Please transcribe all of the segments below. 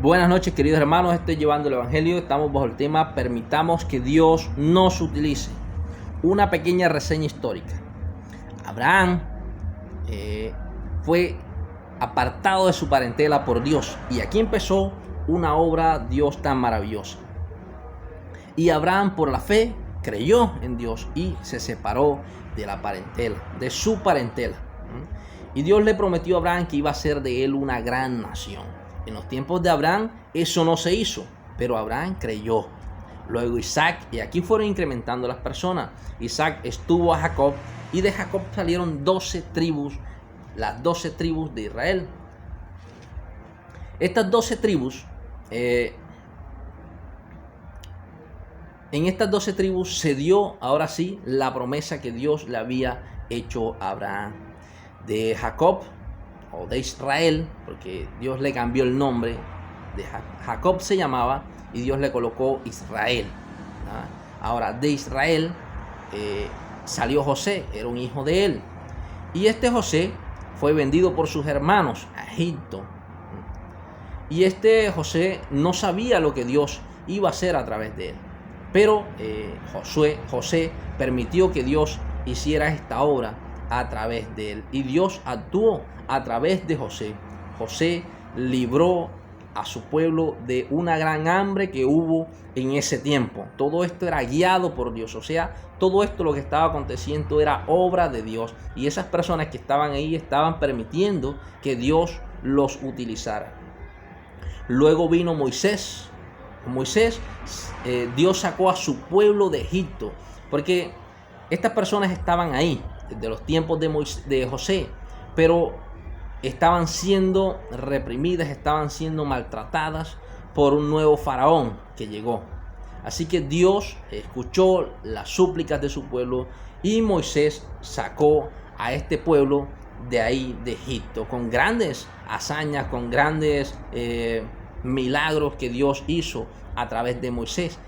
Buenas noches, queridos hermanos, estoy llevando el Evangelio, estamos bajo el tema Permitamos que Dios nos utilice. Una pequeña reseña histórica. Abraham fue apartado de su parentela por Dios y aquí empezó una obra Dios tan maravillosa. Y Abraham por la fe creyó en Dios y se separó de la parentela, de su parentela. Y Dios le prometió a Abraham que iba a ser de él una gran nación. En los tiempos de Abraham eso no se hizo, pero Abraham creyó. Luego Isaac, y aquí fueron incrementando las personas. Isaac estuvo a Jacob y de Jacob salieron 12 tribus, las 12 tribus de Israel. Estas 12 tribus, en estas 12 tribus se dio ahora sí la promesa que Dios le había hecho a Abraham. De Jacob o de Israel, porque Dios le cambió el nombre, de Jacob se llamaba y Dios le colocó Israel. Ahora de Israel salió José, era un hijo de él, y este José fue vendido por sus hermanos a Egipto, y este José no sabía lo que Dios iba a hacer a través de él, pero José permitió que Dios hiciera esta obra a través de él, y Dios actuó a través de José. José libró a su pueblo de una gran hambre que hubo en ese tiempo. Todo esto era guiado por Dios, o sea, todo esto lo que estaba aconteciendo era obra de Dios, y esas personas que estaban ahí estaban permitiendo que Dios los utilizara. Luego vino Moisés. Dios sacó a su pueblo de Egipto, porque estas personas estaban ahí desde los tiempos de José, pero estaban siendo reprimidas, estaban siendo maltratadas por un nuevo faraón que llegó. Así que Dios escuchó las súplicas de su pueblo y Moisés sacó a este pueblo de ahí, de Egipto, con grandes hazañas, con grandes milagros que Dios hizo a través de Moisés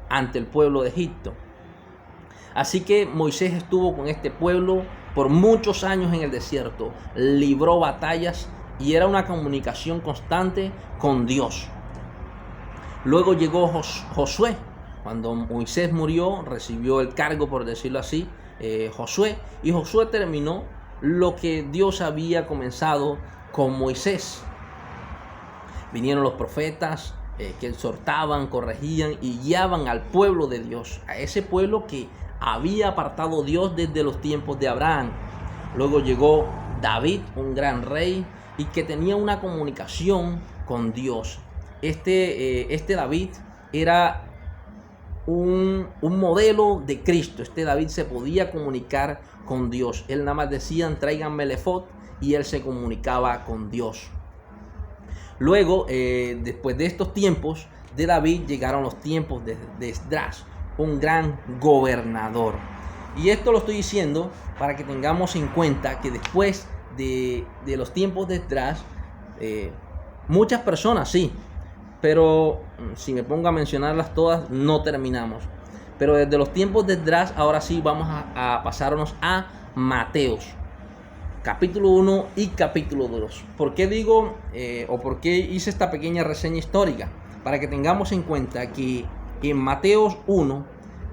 ante el pueblo de Egipto. Así que Moisés estuvo con este pueblo por muchos años en el desierto, libró batallas y era una comunicación constante con Dios. Luego llegó Josué. Cuando Moisés murió, recibió el cargo, por decirlo así, Josué, y Josué terminó lo que Dios había comenzado con Moisés. Vinieron los profetas que exhortaban, corregían y guiaban al pueblo de Dios, a ese pueblo que había apartado Dios desde los tiempos de Abraham. Luego llegó David, un gran rey, y que tenía una comunicación con Dios. Este David era un modelo de Cristo. Este David se podía comunicar con Dios. Él nada más decían, tráiganme el efod, y él se comunicaba con Dios. Luego, después de estos tiempos de David, llegaron los tiempos de Esdras, un gran gobernador. Y esto lo estoy diciendo para que tengamos en cuenta que después de los tiempos de Esdras, muchas personas sí, pero si me pongo a mencionarlas todas no terminamos. Pero desde los tiempos de Esdras, ahora sí vamos a pasarnos a Mateos, capítulo 1 y capítulo 2. ¿Por qué digo o por qué hice esta pequeña reseña histórica? Para que tengamos en cuenta que en Mateos 1,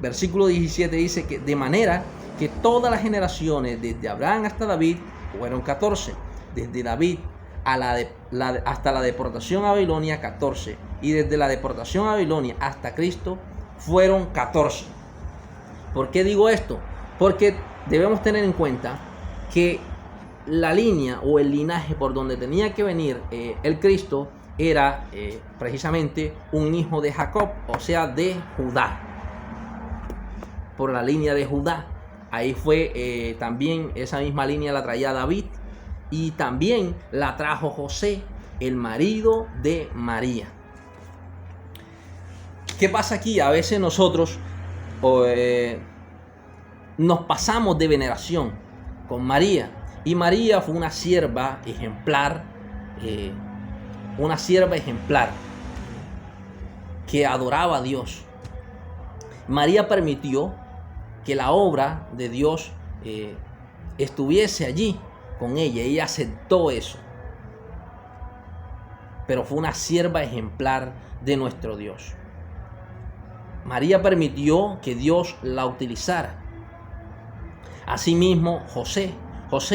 versículo 17 dice que de manera que todas las generaciones desde Abraham hasta David fueron 14, desde David hasta la deportación a Babilonia 14, y desde la deportación a Babilonia hasta Cristo fueron 14. ¿Por qué digo esto? Porque debemos tener en cuenta que la línea o el linaje por donde tenía que venir el Cristo era precisamente un hijo de Jacob, o sea, de Judá. Por la línea de Judá. Ahí fue también esa misma línea la traía David, y también la trajo José, el marido de María. ¿Qué pasa aquí? A veces nosotros nos pasamos de veneración con María, y María fue una sierva ejemplar, que adoraba a Dios. María permitió que la obra de Dios estuviese allí con ella. Ella aceptó eso. pero fue una sierva ejemplar de nuestro Dios. María permitió que Dios la utilizara. Asimismo, José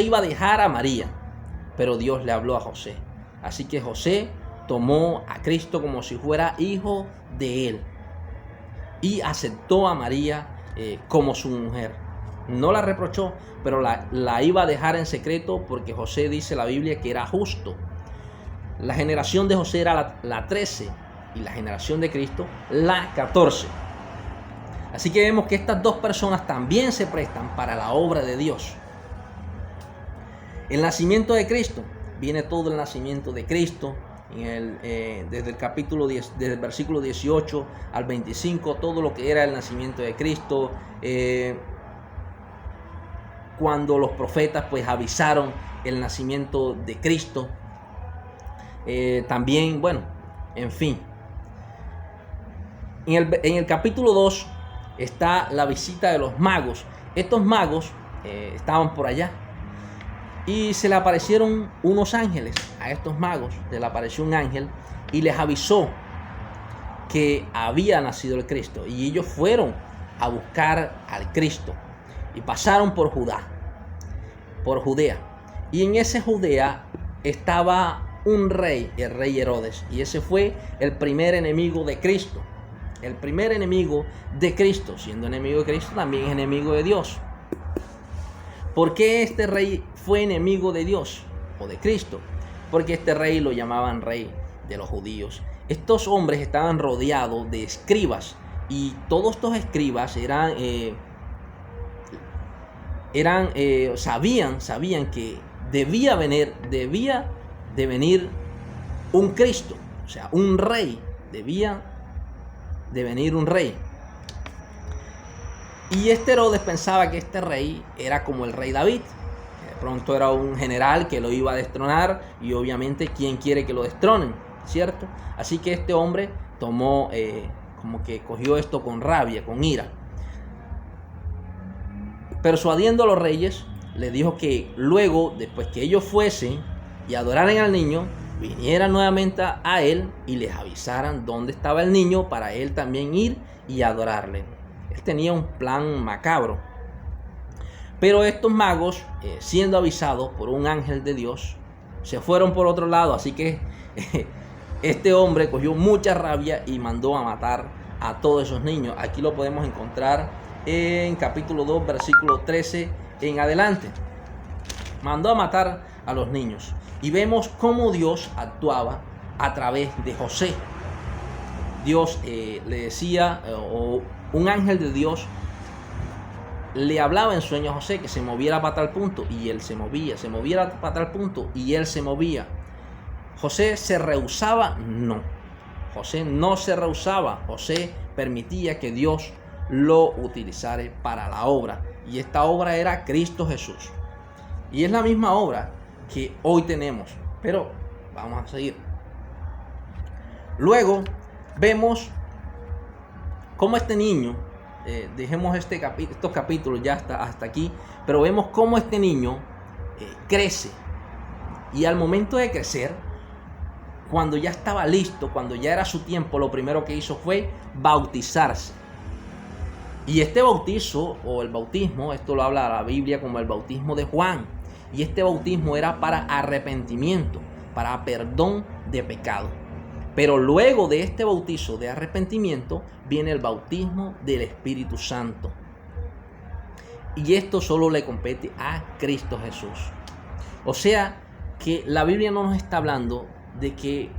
iba a dejar a María, pero Dios le habló a José. Así que José tomó a Cristo como si fuera hijo de él y aceptó a María como su mujer. No la reprochó, pero la iba a dejar en secreto porque José, dice la Biblia, que era justo. La generación de José era la 13 y la generación de Cristo la 14. Así que vemos que estas dos personas también se prestan para la obra de Dios. El nacimiento de Cristo, viene todo el nacimiento de Cristo, desde el capítulo 10, desde el versículo 18 al 25, todo lo que era el nacimiento de Cristo, cuando los profetas pues avisaron el nacimiento de Cristo, también, bueno, en fin. En el capítulo 2 está la visita de los magos. Estos magos estaban por allá y se le aparecieron unos ángeles. A estos magos se le apareció un ángel y les avisó que había nacido el Cristo, y ellos fueron a buscar al Cristo y pasaron por Judea, y en ese Judea estaba un rey, el rey Herodes, y ese fue el primer enemigo de Cristo. El primer enemigo de Cristo, siendo enemigo de Cristo, también es enemigo de Dios. ¿Por qué este rey fue enemigo de Dios o de Cristo? Porque este rey lo llamaban rey de los judíos. Estos hombres estaban rodeados de escribas, y todos estos escribas sabían que debía de venir un Cristo, o sea, un rey, debía de venir un rey. Y Herodes pensaba que este rey era como el rey David. De pronto era un general que lo iba a destronar, y obviamente ¿quién quiere que lo destronen? ¿Cierto? Así que este hombre tomó, como que cogió esto con rabia, con ira. Persuadiendo a los reyes, les dijo que luego, después que ellos fuesen y adoraran al niño, vinieran nuevamente a él y les avisaran dónde estaba el niño para él también ir y adorarle. Él tenía un plan macabro. Pero estos magos, siendo avisados por un ángel de Dios, se fueron por otro lado. Así que este hombre cogió mucha rabia y mandó a matar a todos esos niños. Aquí lo podemos encontrar en capítulo 2, versículo 13 en adelante. Mandó a matar a los niños. Y vemos cómo Dios actuaba a través de José. Dios le decía, o un ángel de Dios le hablaba en sueño a José que se moviera para tal punto, y él se movía para tal punto, y él se movía. ¿José se rehusaba? No. José no se rehusaba. José permitía que Dios lo utilizara para la obra. Y esta obra era Cristo Jesús. Y es la misma obra que hoy tenemos. Pero vamos a seguir. Luego vemos cómo este niño, dejemos estos capítulos ya hasta aquí, pero vemos cómo este niño crece. Y al momento de crecer, cuando ya estaba listo, cuando ya era su tiempo, lo primero que hizo fue bautizarse. Y este bautizo, o el bautismo, esto lo habla la Biblia como el bautismo de Juan. Y este bautismo era para arrepentimiento, para perdón de pecado. Pero luego de este bautizo de arrepentimiento viene el bautismo del Espíritu Santo. Y esto solo le compete a Cristo Jesús. O sea que la Biblia no nos está hablando de que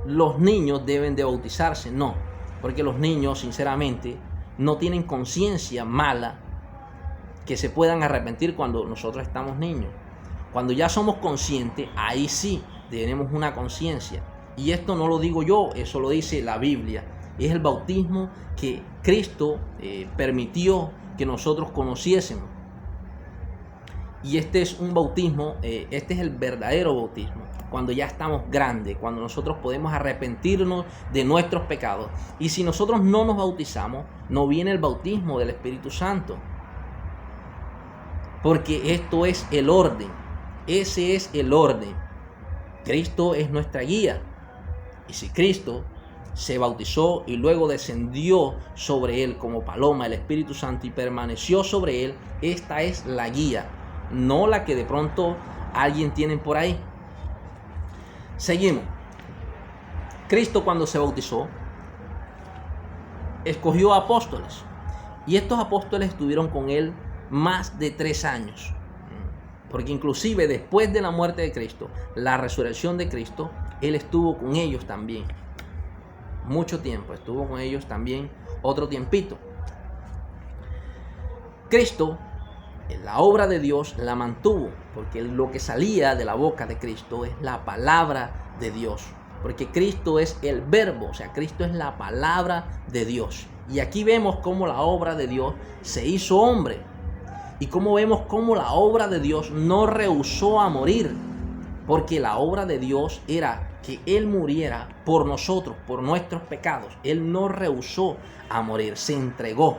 los niños deben de bautizarse, no. Porque los niños, sinceramente, no tienen conciencia mala que se puedan arrepentir cuando nosotros estamos niños. Cuando ya somos conscientes, ahí sí tenemos una conciencia. Y esto no lo digo yo, eso lo dice la Biblia. Es el bautismo que Cristo permitió que nosotros conociésemos. Y este es un bautismo, este es el verdadero bautismo. Cuando ya estamos grandes, cuando nosotros podemos arrepentirnos de nuestros pecados. Y si nosotros no nos bautizamos, no viene el bautismo del Espíritu Santo. Porque esto es el orden. Ese es el orden. Cristo es nuestra guía. Y si Cristo se bautizó y luego descendió sobre él como paloma el Espíritu Santo y permaneció sobre él, esta es la guía, no la que de pronto alguien tiene por ahí. Seguimos. Cristo, cuando se bautizó, escogió apóstoles, y estos apóstoles estuvieron con él más de 3 años, porque inclusive después de la muerte de Cristo, la resurrección de Cristo, él estuvo con ellos también mucho tiempo, estuvo con ellos también otro tiempito. Cristo, la obra de Dios la mantuvo, porque lo que salía de la boca de Cristo es la palabra de Dios, porque Cristo es el verbo, o sea, Cristo es la palabra de Dios. Y aquí vemos cómo la obra de Dios se hizo hombre, y cómo vemos cómo la obra de Dios no rehusó a morir, porque la obra de Dios era que Él muriera por nosotros, por nuestros pecados. Él no rehusó a morir, se entregó.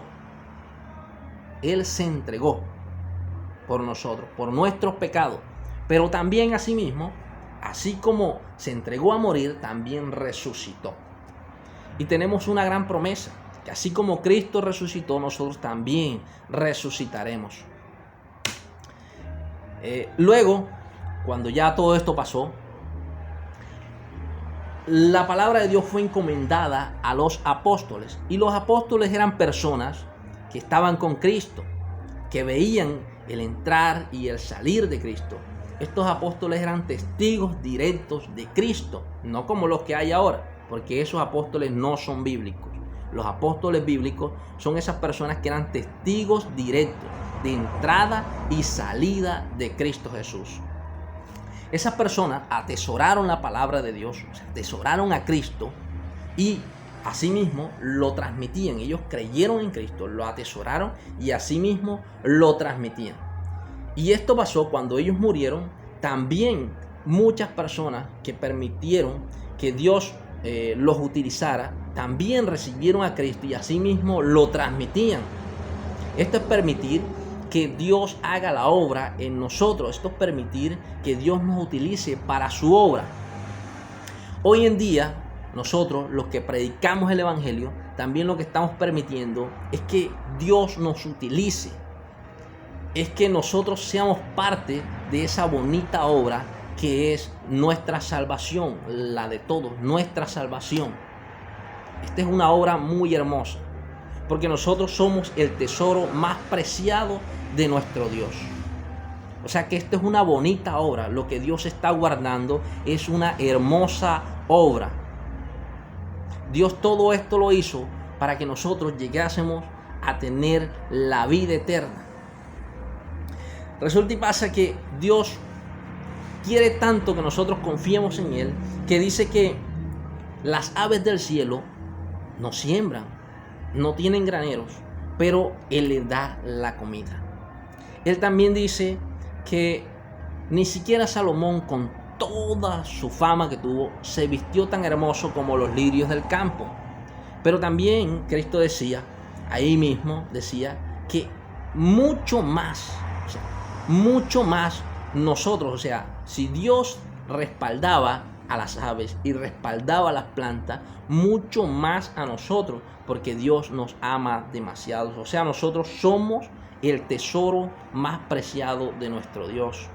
Él se entregó por nosotros, por nuestros pecados. Pero también asimismo, así como se entregó a morir, también resucitó. Y tenemos una gran promesa, que así como Cristo resucitó, nosotros también resucitaremos. Luego, cuando ya todo esto pasó, la palabra de Dios fue encomendada a los apóstoles. Y los apóstoles eran personas que estaban con Cristo, que veían el entrar y el salir de Cristo. Estos apóstoles eran testigos directos de Cristo, no como los que hay ahora, porque esos apóstoles no son bíblicos. Los apóstoles bíblicos son esas personas que eran testigos directos de entrada y salida de Cristo Jesús. Esas personas atesoraron la palabra de Dios, atesoraron a Cristo y asimismo lo transmitían. Ellos creyeron en Cristo, lo atesoraron y asimismo lo transmitían. Y esto pasó cuando ellos murieron. También muchas personas que permitieron que Dios los utilizara, también recibieron a Cristo y asimismo lo transmitían. Esto es permitir que Dios haga la obra en nosotros. Esto es permitir que Dios nos utilice para su obra. Hoy en día, nosotros, los que predicamos el Evangelio, también lo que estamos permitiendo es que Dios nos utilice. Es que nosotros seamos parte de esa bonita obra que es nuestra salvación, la de todos, nuestra salvación. Esta es una obra muy hermosa, porque nosotros somos el tesoro más preciado de nuestro Dios. O sea que esta es una bonita obra. Lo que Dios está guardando es una hermosa obra. Dios todo esto lo hizo para que nosotros llegásemos a tener la vida eterna. Resulta y pasa que Dios quiere tanto que nosotros confiemos en Él, que dice que las aves del cielo no siembran, no tienen graneros, pero Él les da la comida. Él también dice que ni siquiera Salomón, con toda su fama que tuvo, se vistió tan hermoso como los lirios del campo. Pero también Cristo decía, ahí mismo decía, que mucho más nosotros, o sea, si Dios respaldaba a las aves y respaldaba a las plantas, mucho más a nosotros, porque Dios nos ama demasiado. O sea, nosotros somos el tesoro más preciado de nuestro Dios.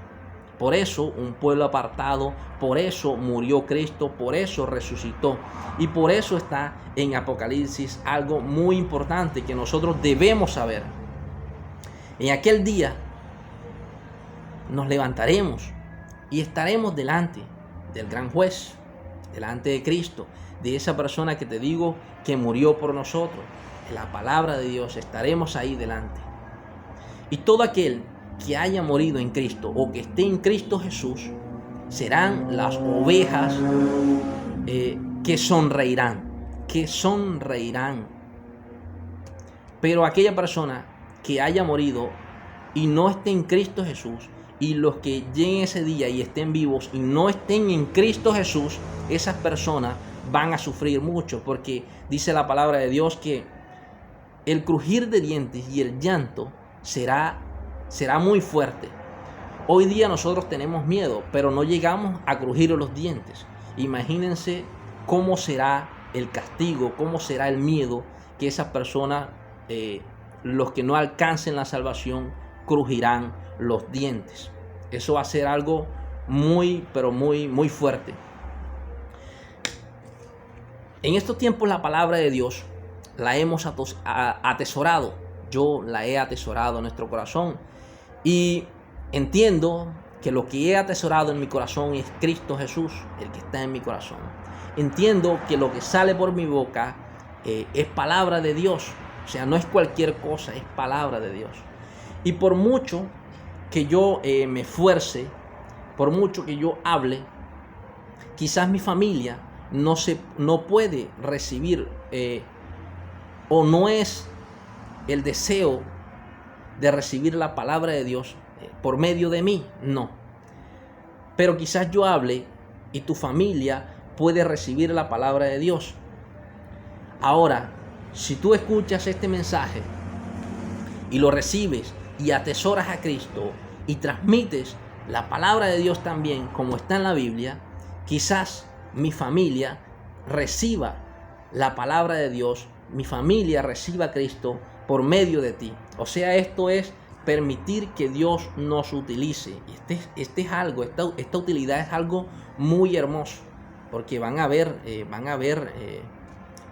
Por eso un pueblo apartado, por eso murió Cristo, por eso resucitó. Y por eso está en Apocalipsis algo muy importante que nosotros debemos saber. En aquel día nos levantaremos y estaremos delante del gran juez, delante de Cristo, de esa persona que te digo que murió por nosotros. En la palabra de Dios estaremos ahí delante. Y todo aquel que haya morido en Cristo o que esté en Cristo Jesús serán las ovejas que sonreirán. Pero aquella persona que haya morido y no esté en Cristo Jesús, y los que lleguen ese día y estén vivos y no estén en Cristo Jesús, esas personas van a sufrir mucho, porque dice la palabra de Dios que el crujir de dientes y el llanto será muy fuerte. Hoy día nosotros tenemos miedo, pero no llegamos a crujir los dientes. Imagínense cómo será el castigo, cómo será el miedo que esas personas, los que no alcancen la salvación, crujirán los dientes. Eso va a ser algo muy, pero muy, muy fuerte. En estos tiempos la palabra de Dios la hemos atesorado. Yo la he atesorado en nuestro corazón. Y entiendo que lo que he atesorado en mi corazón es Cristo Jesús, el que está en mi corazón. Entiendo que lo que sale por mi boca es palabra de Dios. O sea, no es cualquier cosa, es palabra de Dios. Y por mucho que yo me esfuerce, por mucho que yo hable, quizás mi familia no puede recibir o no es el deseo de recibir la palabra de Dios por medio de mí, no. Pero quizás yo hable y tu familia puede recibir la palabra de Dios. Ahora, si tú escuchas este mensaje y lo recibes y atesoras a Cristo y transmites la palabra de Dios también como está en la Biblia, quizás mi familia reciba la palabra de Dios, mi familia reciba a Cristo por medio de ti. O sea, esto es permitir que Dios nos utilice. Este es algo, esta utilidad es algo muy hermoso, porque van a haber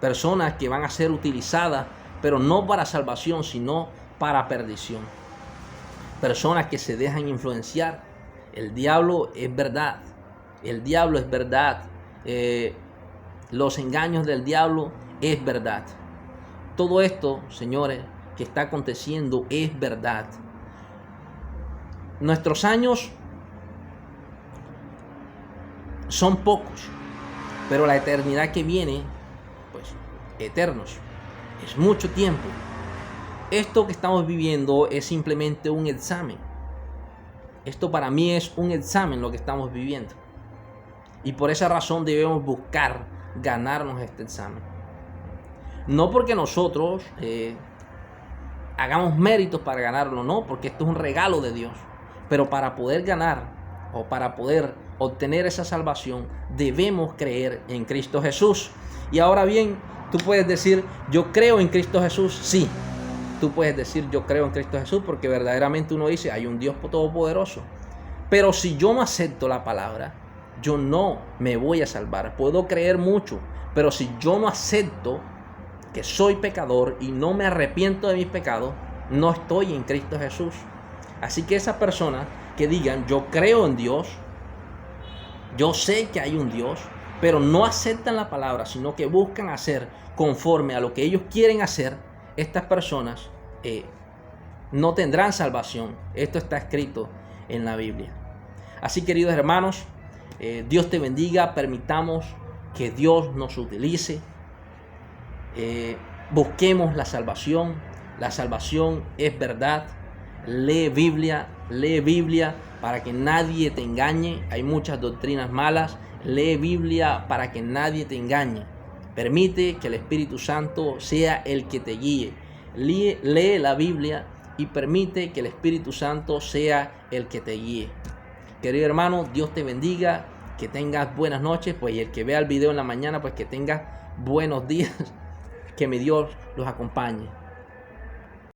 personas que van a ser utilizadas, pero no para salvación, sino para perdición. Personas que se dejan influenciar. El diablo es verdad. El diablo es verdad. Los engaños del diablo es verdad. Todo esto, señores, que está aconteciendo es verdad. Nuestros años son pocos, pero la eternidad que viene, pues, eternos, es mucho tiempo. Esto que estamos viviendo es simplemente un examen. Esto para mí es un examen lo que estamos viviendo. Y por esa razón debemos buscar ganarnos este examen. No porque nosotros hagamos méritos para ganarlo, no, porque esto es un regalo de Dios. Pero para poder ganar o para poder obtener esa salvación, debemos creer en Cristo Jesús. Y ahora bien, tú puedes decir, yo creo en Cristo Jesús. Sí, tú puedes decir, yo creo en Cristo Jesús, porque verdaderamente uno dice, hay un Dios todopoderoso. Pero si yo no acepto la palabra, yo no me voy a salvar. Puedo creer mucho, pero si yo no acepto que soy pecador y no me arrepiento de mis pecados, no estoy en Cristo Jesús. Así que esas personas que digan, yo creo en Dios, yo sé que hay un Dios, pero no aceptan la palabra, sino que buscan hacer conforme a lo que ellos quieren hacer, estas personas no tendrán salvación. Esto está escrito en la Biblia. Así, queridos hermanos, Dios te bendiga. Permitamos que Dios nos utilice. Busquemos la salvación. La salvación es verdad. Lee Biblia para que nadie te engañe. Hay muchas doctrinas malas. Lee Biblia para que nadie te engañe. Permite que el Espíritu Santo sea el que te guíe. Lee la Biblia y permite que el Espíritu Santo sea el que te guíe. Querido hermano, Dios te bendiga, que tengas buenas noches, pues, y el que vea el video en la mañana, pues que tenga buenos días, que mi Dios los acompañe.